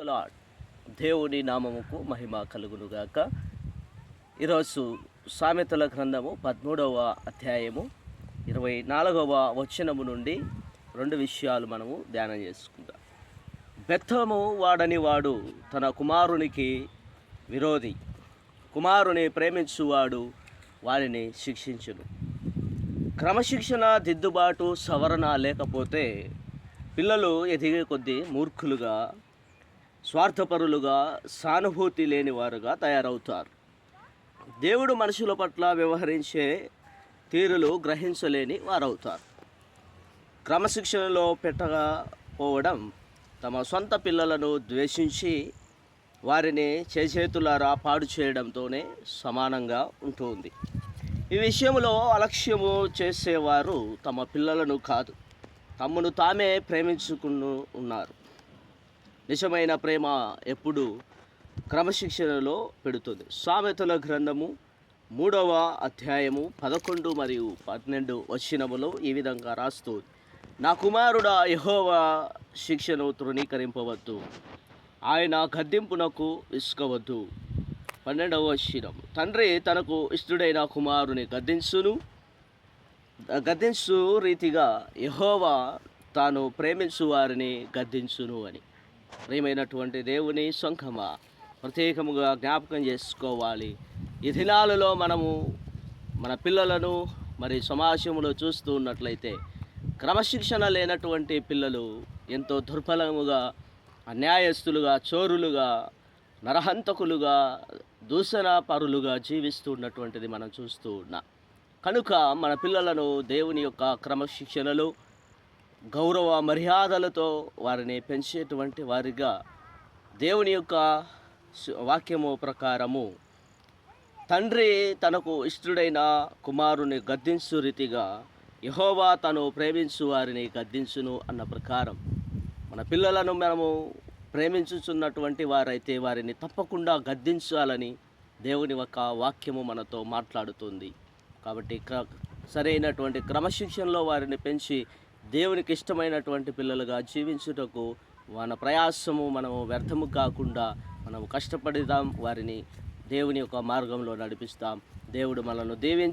Lord. దేవుని నామముకు మహిమ కలుగునుగాక. ఈరోజు సామెతల గ్రంథము 13వ అధ్యాయము 24వ వచనము నుండి 2 విషయాలు మనము ధ్యానం చేసుకుందాం. బెత్తము వాడని వాడు తన కుమారునికి విరోధి, కుమారుని ప్రేమించువాడు వారిని శిక్షించును. క్రమశిక్షణ, దిద్దుబాటు, సవరణ లేకపోతే పిల్లలు ఎదిగే కొద్దీ మూర్ఖులుగా, స్వార్థపరులుగా, సానుభూతి లేని వారుగా తయారవుతారు. దేవుడు మనుషుల పట్ల వ్యవహరించే తీరులు గ్రహించలేని వారవుతారు. క్రమశిక్షణలో పెట్టకపోవడం తమ సొంత పిల్లలను ద్వేషించి వారిని చేతులారా పాడు చేయడంతోనే సమానంగా ఉంటుంది. ఈ విషయంలో అలక్ష్యము చేసేవారు తమ పిల్లలను కాదు, తమను తామే ప్రేమించుకుని ఉన్నారు. నిజమైన ప్రేమ ఎప్పుడు క్రమశిక్షణలో పెడుతుంది. సామెతల గ్రంథము 3వ అధ్యాయము 11 మరియు 12 వచనములో ఈ విధంగా రాస్తుంది: నా కుమారుడా, యెహోవా శిక్షను తృణీకరింపవద్దు, ఆయన గద్దింపునకు విసుకవద్దు. 12వ వచనం: తండ్రి తనకు ఇష్టడైన కుమారుని గద్దించు రీతిగా యెహోవా తాను ప్రేమించు వారిని గద్దించును అని. ప్రియమైనటువంటి దేవుని సంఘమా, ప్రత్యేకముగా జ్ఞాపకం చేసుకోవాలి. ఈ దినాలలో మనము మన పిల్లలను మరి సమాజంలో చూస్తూ ఉన్నట్లయితే క్రమశిక్షణ లేనటువంటి పిల్లలు ఎంతో దుర్బలముగా, అన్యాయస్తులుగా, చోరులుగా, నరహంతకులుగా, దూషణ పరులుగా జీవిస్తున్నటువంటిది మనం చూస్తూ ఉన్నాం. కనుక మన పిల్లలను దేవుని యొక్క క్రమశిక్షణలో, గౌరవ మర్యాదలతో వారిని పెంచేటువంటి వారిగా దేవుని యొక్క వాక్యము ప్రకారము తండ్రి తనకు ఇష్టడైన కుమారుని గద్దించు రీతిగా యెహోవా తను ప్రేమించు వారిని గద్దించును అన్న ప్రకారం మన పిల్లలను మనము ప్రేమించుచున్నటువంటి వారైతే వారిని తప్పకుండా గద్దించాలని దేవుని యొక్క వాక్యము మనతో మాట్లాడుతుంది. కాబట్టి సరైనటువంటి క్రమశిక్షణలో వారిని పెంచి దేవునికి ఇష్టమైనటువంటి పిల్లలుగా జీవించుటకు మన ప్రయాసము మనము వ్యర్థము కాకుండా మనము కష్టపడదాం, వారిని దేవుని యొక్క మార్గంలో నడిపిస్తాం. దేవుడు మనల్ని దీవించి